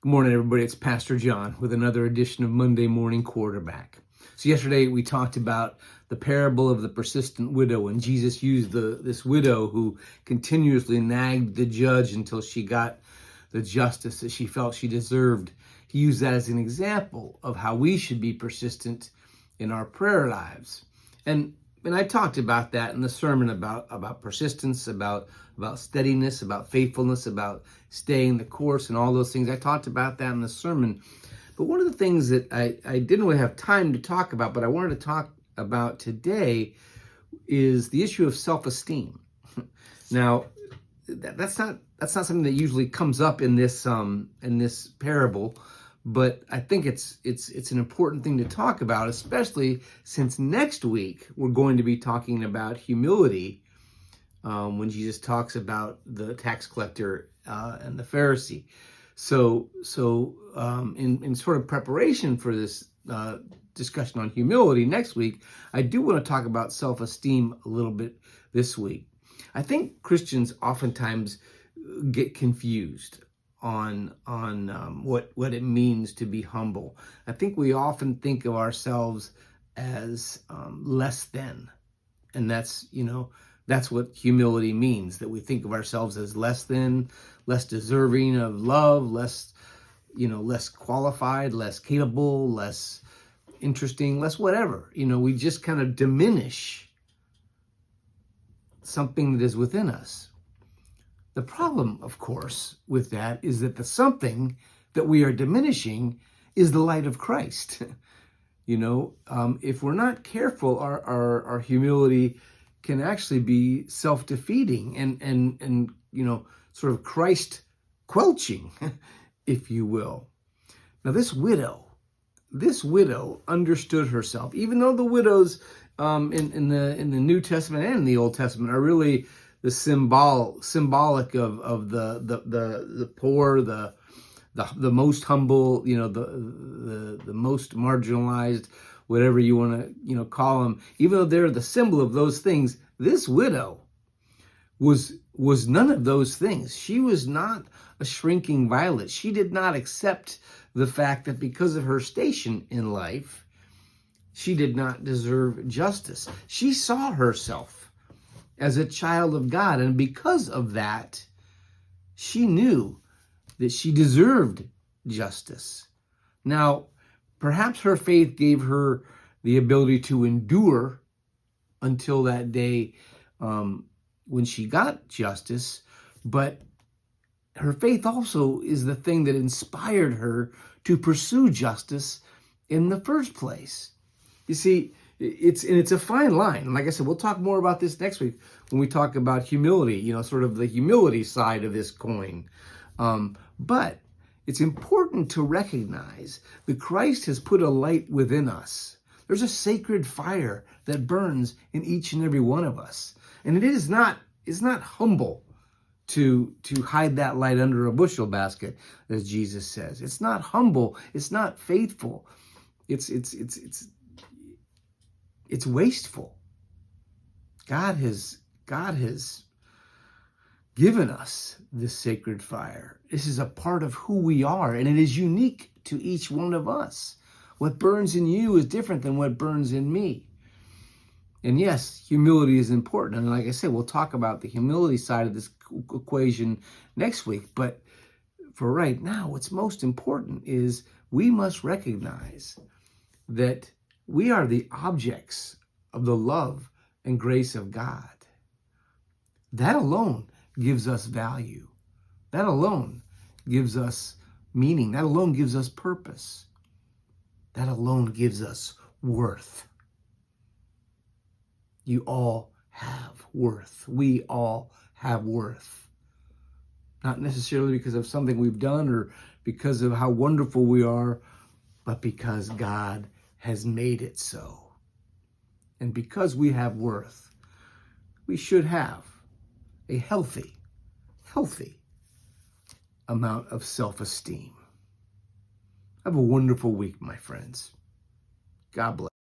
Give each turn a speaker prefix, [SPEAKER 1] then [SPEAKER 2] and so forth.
[SPEAKER 1] Good morning, everybody. It's Pastor John with another edition of Monday Morning Quarterback. So yesterday we talked about the parable of the persistent widow, and Jesus used this widow who continuously nagged the judge until she got the justice that she felt she deserved. He used that as an example of how we should be persistent in our prayer lives. And I talked about that in the sermon about persistence, about steadiness, about faithfulness, about staying the course and all those things. I talked about that in the sermon. But one of the things that I didn't really have time to talk about, but I wanted to talk about today is the issue of self-esteem. Now, that's not something that usually comes up in this parable, but I think it's an important thing to talk about, especially since next week we're going to be talking about humility when Jesus talks about the tax collector and the Pharisee. So in sort of preparation for this discussion on humility next week, I do want to talk about self-esteem a little bit this week. I think Christians oftentimes get confused on what it means to be humble. I think we often think of ourselves as less than, and that's what humility means, that we think of ourselves as less than, less deserving of love, less qualified, less capable, less interesting, less whatever. We just kind of diminish something that is within us. The problem, of course, with that is that the something that we are diminishing is the light of Christ. If we're not careful, our humility can actually be self-defeating and sort of Christ quelching, if you will. Now, this widow understood herself, even though the widows in the New Testament and in the Old Testament are really the symbolic of the poor, the most humble, the most marginalized, whatever you want to call them. Even though they're the symbol of those things, this widow was none of those things. She was not a shrinking violet. She did not accept the fact that because of her station in life, she did not deserve justice. She saw herself as a child of God, and because of that, she knew that she deserved justice. Now, perhaps her faith gave her the ability to endure until that day when she got justice, but her faith also is the thing that inspired her to pursue justice in the first place. You see, it's a fine line. And like I said, we'll talk more about this next week when we talk about humility, sort of the humility side of this coin. But it's important to recognize that Christ has put a light within us. There's a sacred fire that burns in each and every one of us. And it's not humble to hide that light under a bushel basket, as Jesus says. It's not humble. It's not faithful. It's wasteful. God has given us this sacred fire. This is a part of who we are, and it is unique to each one of us. What burns in you is different than what burns in me. And yes, humility is important. And like I said, we'll talk about the humility side of this equation next week. But for right now, what's most important is we must recognize that we are the objects of the love and grace of God. That alone gives us value. That alone gives us meaning. That alone gives us purpose. That alone gives us worth. You all have worth. We all have worth. Not necessarily because of something we've done or because of how wonderful we are, but because God has made it so. And because we have worth, we should have a healthy amount of self-esteem. Have a wonderful week, my friends. God bless.